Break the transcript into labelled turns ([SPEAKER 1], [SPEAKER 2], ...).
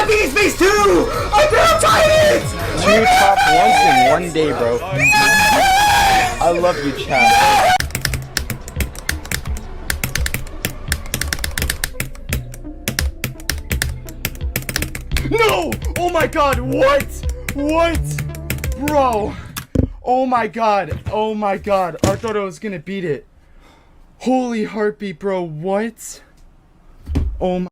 [SPEAKER 1] top these face too! I put up Titans!
[SPEAKER 2] 2 top 1s in 1 day, bro. I love you, chat.
[SPEAKER 1] No! Oh my god, what? What? Bro. Oh my god. Oh my god. I thought I was gonna beat it. Holy heartbeat, bro. What? Oh my